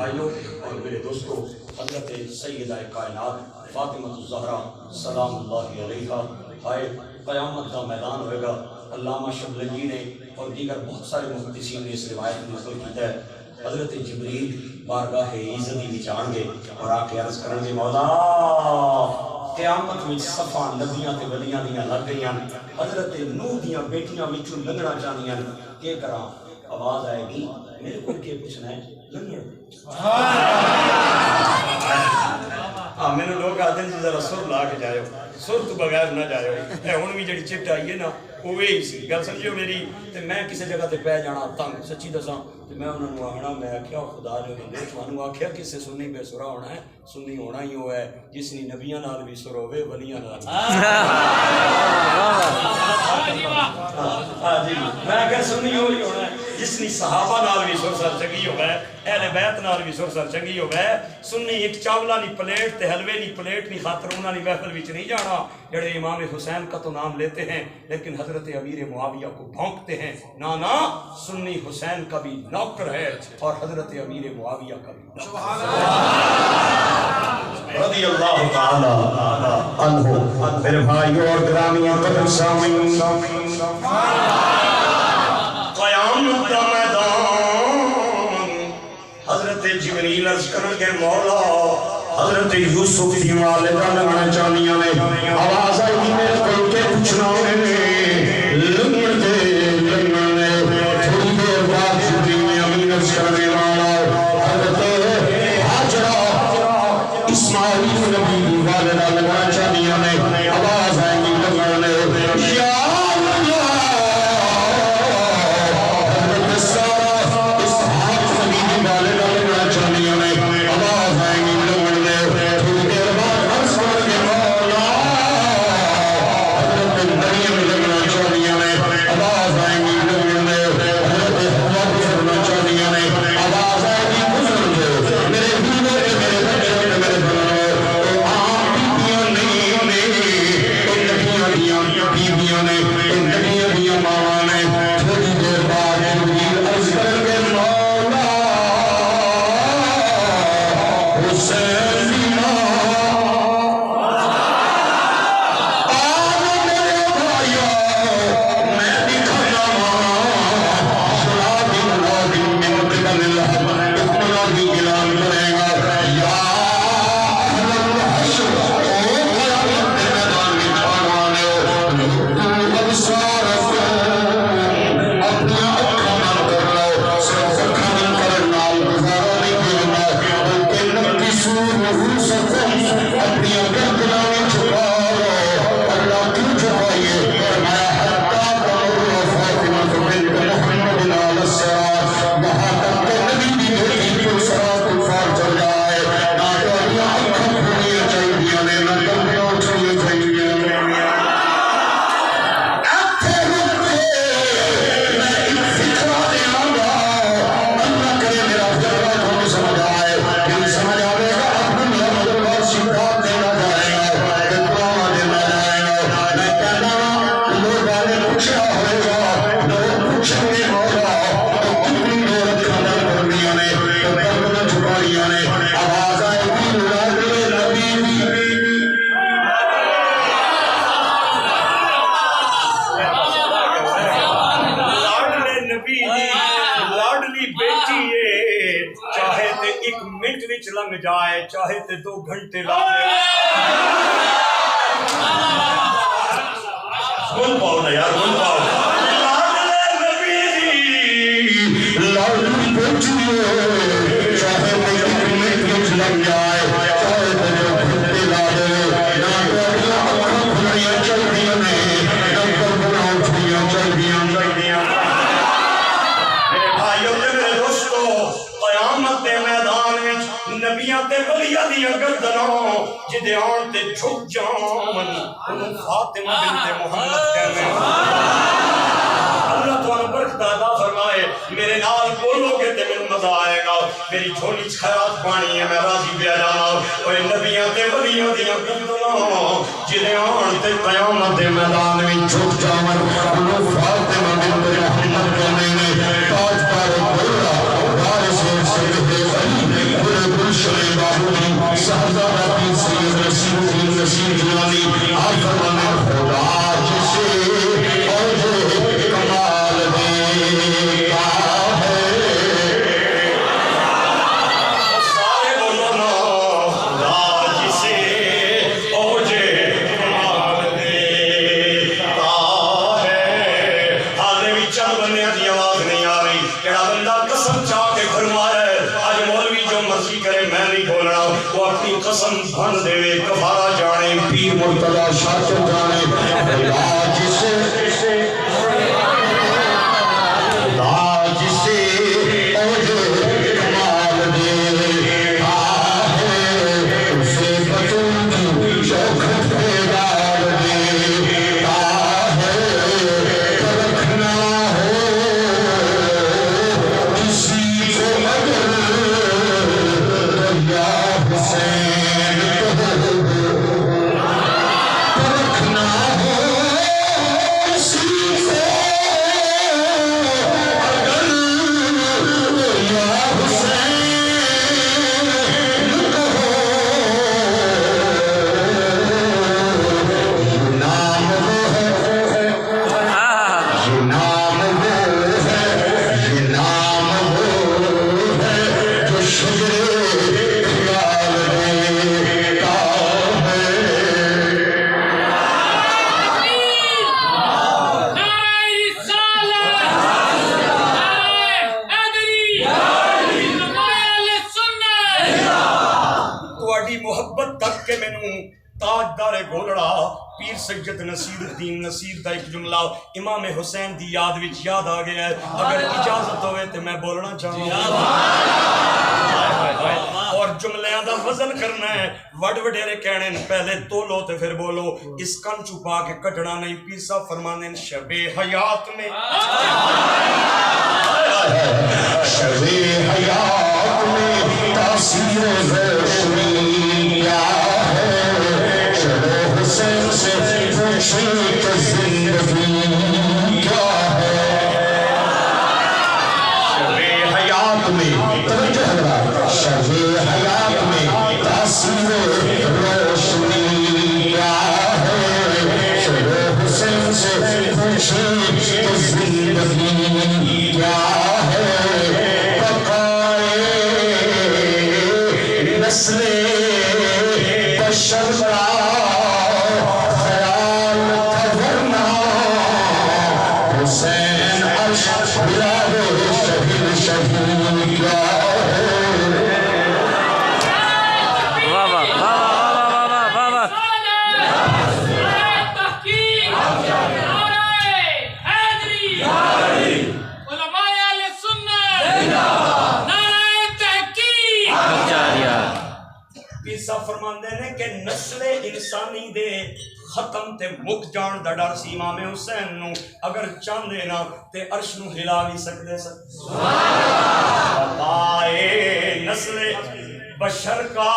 بھائیوں اور میرے دوستوں، حضرت سیدہ کائنات فاطمہ الزہرا سلام اللہ علیہا ہائے قیامت کا میدان ہوئے گا۔ علامہ شبلی نے اور دیگر بہت سارے محدثین نے اس روایت میں نقل کیتا ہے، حضرت جبریل بارگاہ عزت وچ آن گے اور آ کے عرض کرن گے مولا قیامت وچ صفاں نبیاں تے ولیاں دیاں لگ گئیاں، حضرت نوح دیاں بیٹیاں وچوں لنگنا چاہنیاں، کہ کراں؟ آواز آئے گی میرے کو کے پوچھنا ہے لنگڑ۔ ہاں میں نے لوگ آتے ہیں ذرا سر لا کے جائے ہو، سر تو بغیر نہ جائے ہو، اے ہن بھی جڑی چٹ آئی ہے نا اوے ہی سی گل سمجھو میری۔ تے میں کسی جگہ تے پہ جانا تنگ سچی دساں تے میں انہوں نے آخنا، میں آخیا خدا نے انہیں تھانوں آخیا کسے سنی بے سرا ہونا ہے، سنی ہونا ہی وہ ہے جس نے نبیاں نال بھی سر ہوئے ولیاں نال جی میں آخیا سنی ہوئی ہونا ہے جس نے صحابہ نال بھی سر سر چنگی ہو گئے، اہل بیت نال بھی سر سر چنگی ہو گئے۔ سنی ایک چاولا نی پلیٹ تے حلوے نی پلیٹ نی خاطر انہاں نی محفل وچ نہیں جانا جڑے امام حسین کا تو نام لیتے ہیں لیکن حضرت امیر معاویہ کو بھونکتے ہیں۔ نا سنی حسین کا بھی نوکر ہے اور حضرت امیر معاویہ کا بھی نوکر رضی اللہ تعالی عنہ۔ میرے بھائیوں اور گرامیوں قدر سامعین، قیامت کا میدان حضرت جبریل عرض کرن گے مولا حضرت یوسف دی والدہ لگنا چاہنیاں نے، آواز آئی میرے کو کے پوچھنا ہے لنگڑ دے لنگڑ نے۔ تھوڑی دیر بعد جبریل امین عرض کرنے والا حضرت حاجرہ اسماعیل نبی دی والدہ لگنا چاہنیاں نے، آواز آئی لنگڑ نے۔ یا لنگ جائے چاہے تے 2 گھنٹے لگے بول پاؤ نا یار بول پاؤ لاڈلے نبی لاڈلی بیٹی چاہے تے 1 منٹ لگ جائے چاہے تے 2 گھنٹے لگے نا اکھاں کھلیاں چل دیاں نے نمبر بناؤ چھڑیاں چل دیاں میرے بھائیوں تے میرے دوستو قیامت دے میدان وچ نبیاں تے ولیاں دیاں گردناں جدے آن تے جھک جان انہوں فاطمہ بنت محمد کہنے اللہ تو برکت عطا فرمائے۔ میرے نال بولو گے تے میں مزہ آئے گا، میری جھولی خیرات پانی ہے میں راضی پہ جانا۔ اوے نبیاں تے ولیاں دیاں گردناں جدے آن تے قیامت دے میدان میں جھک جان انہوں فاطمہ بنت محمد کہنے تاج پر بولا وارث سید علی وہ اپنی قسم بھن دے کفارہ جانے پیر مرتضی شاکر جانے علاج سے اوجے کمال دے آہے اسے بچوں کی شوکت بیدار دے آہے ترکھنا ہو کسی کو اگر دریا حسین ترکھنا ہو کسی کو تاجدار گولڑا پیر سید نصیر الدین نصیر دا ایک جملہ امام حسین دی یاد وچ یاد آ گیا ہے اگر اجازت ہوئے تو میں بولنا چاہوں اور جملیاں دا وزن کرنا ہے وڈ وڈیرے کہنے پہلے تولو تے پھر بولو اس کن چھپا کے کٹنا نہیں پیر صاحب فرمانے شب حیات میں شب حیات میں تاثیر روشنی کیا ہے شب حسین سے پوچھیں کہ زندگی کیا ہے شب حیات میں توجہ حضرات شب حیات میں تاثیر روشنی کیا ہے شب حسین سے پوچھیں کہ زندگی کیا ہے بقائے نسل بشر کا خیال تھا ورنہ حسین عرش بلاد شہید شہید کیا فرماندے نے کہ نسل انسانی دے ختم تے مک جان دا ڈر سی امام حسین نو اگر چاندے نا تے عرش نو ہلا بھی سکدے بقائے نسل بشر کا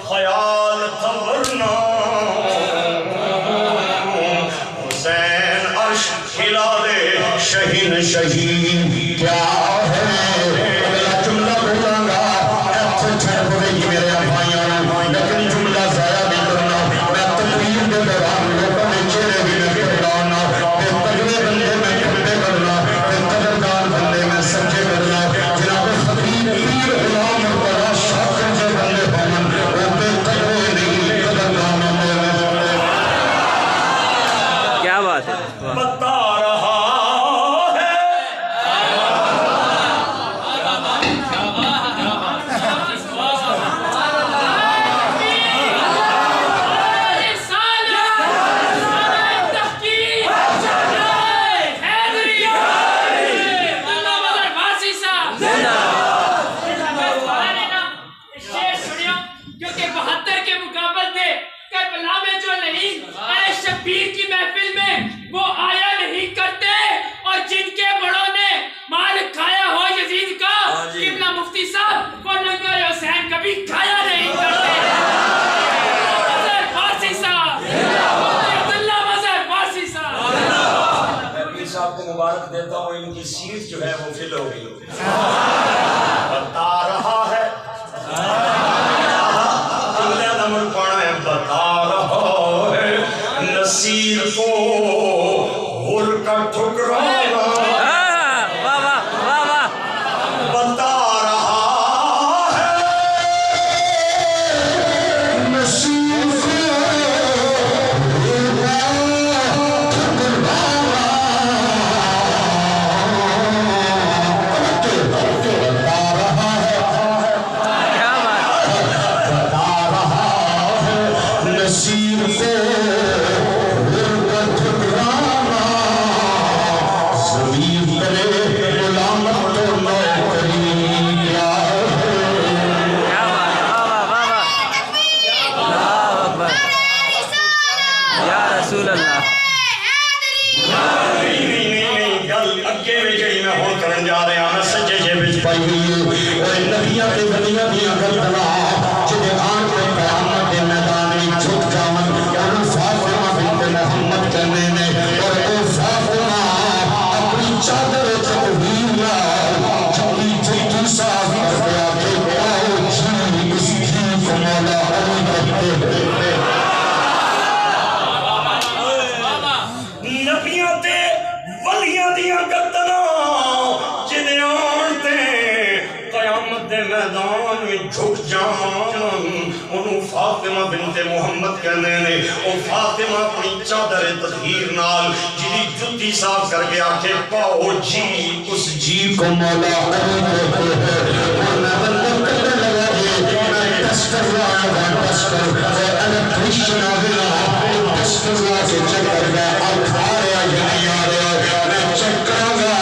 خیال تھا ورنہ حسین عرش ہلا دے شہین شہین کیا ہے اگلا جملہ بولاں گا میرے بھائیوں لیکن جملہ ضائع نہیں کرنا میں تقریر کے دوران لوگوں نے چہرے بھی نہ کرنا میں تگڑے بندے میں کھڑے کرنا میں قدردان بندے میں سچے کرنا جناب خطیب پیر غلام مرتضی شاکر سے بندے ہومن وہ بے تگڑے نہیں قدردان بندے میں کیا بات ہے بتا رہا مبارک دیتا ہوں ان کی سیٹ جو ہے وہ فل ہو گئی بتا رہا ہے جملے نمبر پڑھا ہے بتا رہا ہے نصیر کو غل کا ٹھکرانا بتا رہا ہے نصیر کو بتا دیا گردنا جدے آن کے قیامت کے میدان میں جھک جاون انہوں فاطمہ بنت محمد کہنے نے اور اے فاطمہ اپنی چادر تکبیر جبی جھکی صاف کر گیا کہ پاؤ جی اس کی کو مولا علی کرتے ہیں نبیوں تے ولیاں دیاں گردنا جدے آن تے قیامت دے میدان میں جھک جان انہوں فاطمہ بنت محمد کہنے نے او فاطمہ اپنی چادر تطہیر نال جدی جتی صاف کر گیا کہ پاؤ جی اس جی کو مولا علی کرتے ہیں اور میں بندہ کرنے لگا میں ٹس کر رہا ہے ٹس کر الیکٹریشن آ گیا ٹس کر رہا سے چیک کر گیا اب آ رہا یا نہیں آ رہا میں چیک کروں گا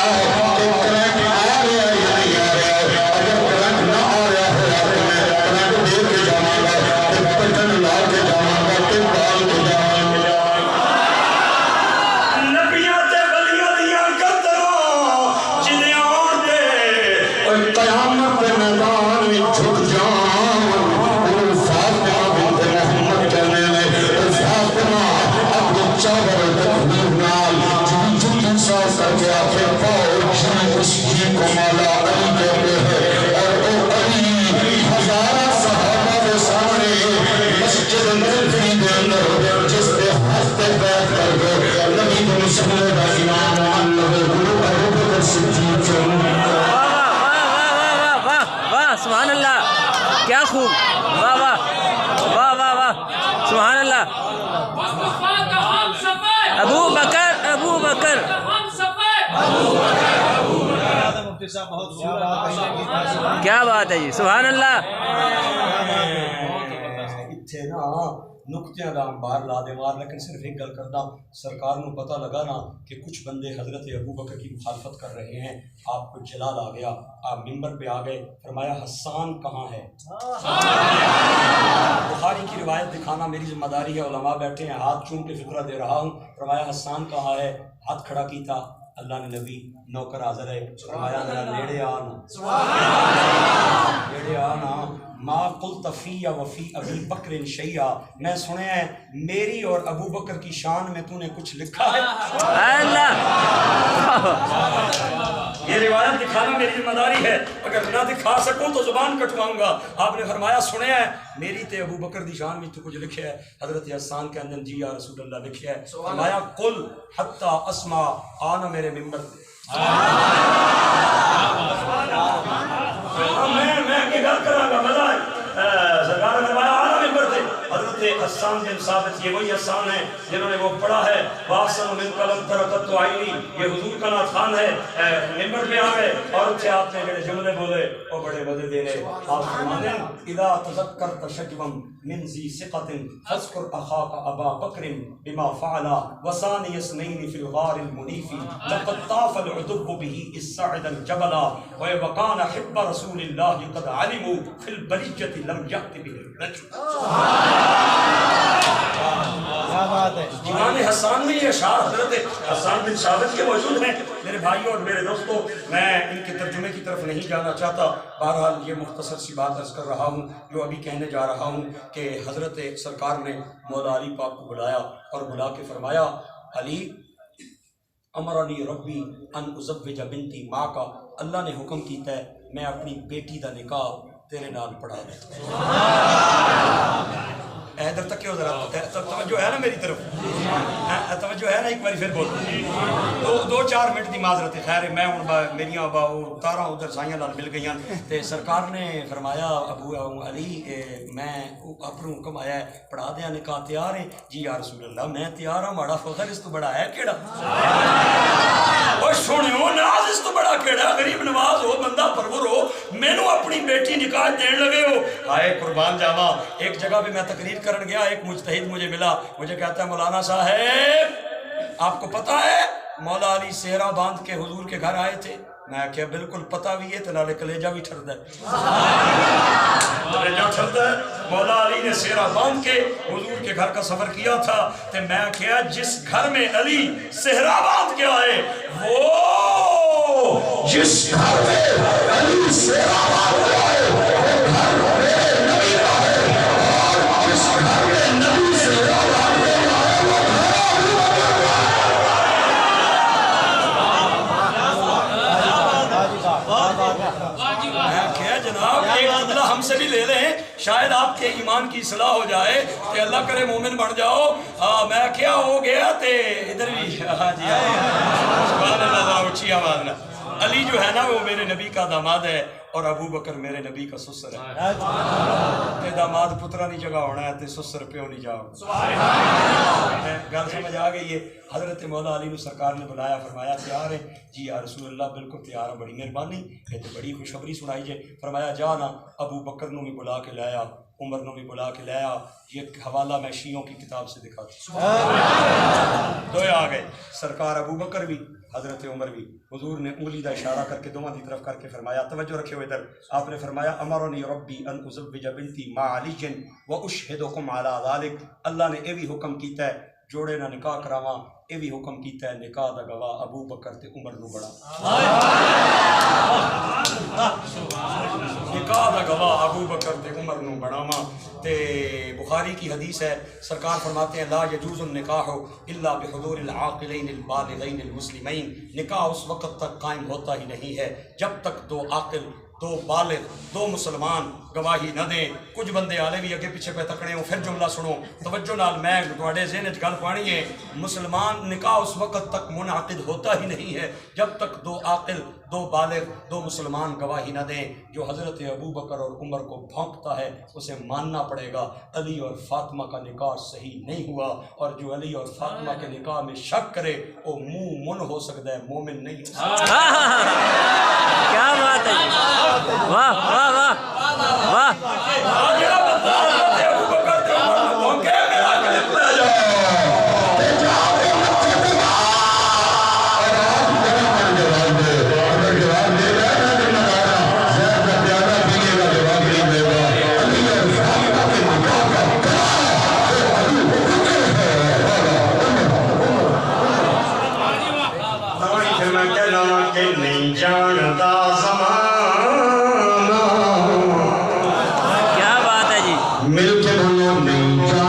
کہ کرنٹ آ رہا یا نہیں آ رہا اگر کرنٹ نہ آ رہا ہے تو میں کرنٹ دے کے جاؤں گا کہ بٹن لا کے جاؤں گا کہ ڈال کے جاؤں گا نبیوں تے ولیاں دیاں گردنا جدے آن تے اور قیامت کے میدان میں جھک جان انہوں فاطمہ بنت محمد کہنے لے فاطمہ اپنی چادر تکبیر نال جبی جھکی صاف کر کے آکے پاؤ جی اس جی کو مولا علی کہتے ہیں اور او علی ہزارہ صحابہ کے سامنے مسجد نبوی کے اندر جس پہ ہستے بیٹھ کر گئے نبی کو مسلم کا امام اللہ گلو ابو بکر صدیق سبحان اللہ کیا خوب واہ واہ واہ واہ واہ سبحان اللہ ابو بکر ابو بکر کیا بات ہے جی سبحان اللہ اتھے نا نکتیاں دا بار لا دے مار لیکن صرف ایک گل کرنا سرکار نو پتہ لگا نا کہ کچھ بندے حضرت ابو بکر کی مخالفت کر رہے ہیں آپ کو جلال آ گیا آپ ممبر پہ آ گئے فرمایا حسان کہاں ہے بخاری کی روایت دکھانا میری ذمہ داری ہے علماء بیٹھے ہیں ہاتھ چوم کے فکرہ دے رہا ہوں فرمایا حسان کہاں ہے ہاتھ کھڑا کی تھا اللہ نے نبی نوکر حاضر ہے فرمایا میرا لیڑے آنا لیڑے آنا ما قلت فی وفی ابی بکر شیعہ میں سنے ہیں میری اور ابو بکر کی شان میں تو نے کچھ لکھا ہے اللہ یہ روایت دکھانا میری ذمہ داری ہے اگر نہ دکھا سکوں تو زبان کٹواؤں گا آپ نے فرمایا سنے ہیں میری تے ابو بکر دی شان میں تو کچھ لکھے ہے حضرت حسان کے اندر جی یا رسول اللہ لکھے ہے فرمایا قل حتی اسما آنا میرے ممبر میں کی گل کراں گا مزہ سرکار نے فرمایا آنا ممبر تھے حضرت حسان بن ثابت یہ وہی حسان ہیں جنہوں نے وہ پڑھا ہے واسن من قلم ترکت تو آئینی یہ حضور کا ناتھان ہے ممبر پہ آ گئے اور اتھے آپ نے جڑے جملے بولے وہ بڑے مزے دے رہے آپ فرماتے ہیں اذا تذکرت شجوا من ذی ثقة فاذکر اخاک ابا بکر بما فعل وثانی اثنین فی الغار المنیف لقد طاف العدب به اذ صعد الجبل وكان حب رسول اللہ قد علموا فی البریجة لم یأت به الرجل دیوان حسان میں یہ اشعار حضرت حسان بن ثابت کے موجود ہیں میرے بھائیوں اور میرے دوستوں میں ان کے ترجمے کی طرف نہیں جانا چاہتا بہرحال یہ مختصر سی بات عرض کر رہا ہوں جو ابھی کہنے جا رہا ہوں کہ حضرت سرکار نے مولا علی پاک کو بلایا اور بلا کے فرمایا علی امرنی ربی ان ازوج بنتی ماں کا اللہ نے حکم کیتا ہے میں اپنی بیٹی دا نکاح تیرے نال پڑھا دیتا ادھر تک کیوں ذرا توجہ ہے نا میری طرف توجہ ہے نا ایک باری پھر بول دو چار منٹ دی معذرت خیر ہے میں ہوں میریاں تارا ادھر سائیاں لال مل گئی تے سرکار نے فرمایا ابو علی میں اپنا حکم آیا ہے پڑھا دیا نکاح تیار ہے جی یا رسول اللہ میں تیار ہوں ماڑا فخر اس تو بڑا ہے کیڑا سنو ناز اس تو بڑا کیڑا غریب نواز ہو بندہ پرور ہو مینو اپنی بیٹی نکاح دین لگے ہو آئے قربان جاوا ایک جگہ پہ میں تقریر کرن گیا ایک مجتہد مجھے ملا مجھے کہتا ہے مولانا صاحب آپ کو پتا ہے مولا علی سہرا باندھ کے حضور کے گھر آئے تھے میں کیا بالکل پتہ بھی ہے تو نالے کلیجہ بھی ٹھرد ہے کلیجہ ٹھرد ہے مولا علی نے سہرا باندھ کے حضور کے گھر کا سفر کیا تھا تو میں کیا جس گھر میں علی سہرا باندھ کے آئے وہ جس گھر میں علی سہرا باندھ کے آئے وہ گھر ہے جناب، ایک بدلہ ہم سے بھی لے لیں، شاید آپ کے ایمان کی اصلاح ہو جائے کہ اللہ کرے مومن بن جاؤ۔ میں کیا ہو گیا تے ادھر بھی ہاں جی سبحان اللہ، اچھی آواز نہ۔ علی جو ہے نا وہ میرے نبی کا داماد ہے اور ابو بکر میرے نبی کا سسر ہے۔ تے داماد پترا نہیں جگہ ہونا ہے تے سسر پیو نہیں جاؤ۔ گل سمجھ آ گئی ہے؟ حضرت مولا علی نے سرکار نے بلایا، فرمایا تیار ہے؟ جی یا رسول اللہ بالکل تیار ہے، بڑی مہربانی، یہ تو بڑی خوشخبری سنائی جائے۔ فرمایا جا نا ابو بکر نو بھی بلا کے لایا، عمر نو بھی بلا کے لایا، یہ حوالہ میں شیعوں کی کتاب سے دکھا دوں۔ دو آ گئے، سرکار ابو بکر بھی حضرت عمر بھی۔ حضور نے انگلی کا اشارہ کر کے دونوں کی طرف کر کے فرمایا، توجہ رکھے ہوئے ادھر، آپ نے فرمایا امرنی ربی ان ازوج بنتی مع علی واشہدکم علی ذلک، اللہ نے یہ بھی حکم کیتا ہے جوڑے نہ نکاح کراواں، یہ بھی حکم کیتا ہے نکاح دا گواہ ابو بکر تے عمر نو بڑا، نکاح دا گواہ ابو بکر تے عمر نو بڑاواں۔ تے بخاری کی حدیث ہے، سرکار فرماتے ہیں لا یجوز النکاح الا بحضور العاقلین البالغین المسلمین، نکاح اس وقت تک قائم ہوتا ہی نہیں ہے جب تک دو عاقل، دو بالغ، دو مسلمان گواہی نہ دیں۔ کچھ بندے آلے بھی اگے پیچھے پہ تکڑے ہوں، پھر جملہ سنو توجہ نال، میں تواڈے ذہن وچ گل پانی ہے، مسلمان نکاح اس وقت تک منعقد ہوتا ہی نہیں ہے جب تک دو عاقل، دو بالغ، دو مسلمان گواہی نہ دیں۔ جو حضرت ابو بکر اور عمر کو بھونکتا ہے اسے ماننا پڑے گا، علی اور فاطمہ کا نکاح صحیح نہیں ہوا، اور جو علی اور فاطمہ کے نکاح میں شک کرے وہ منہ من ہو سکتا ہے، مومن نہیں ہو سکتا۔ کیا بات ہے، واہ واہ واہ واہ، نہیں جانتا زمانہ، کیا بات ہے جی، مل کے بولو نہیں جانتا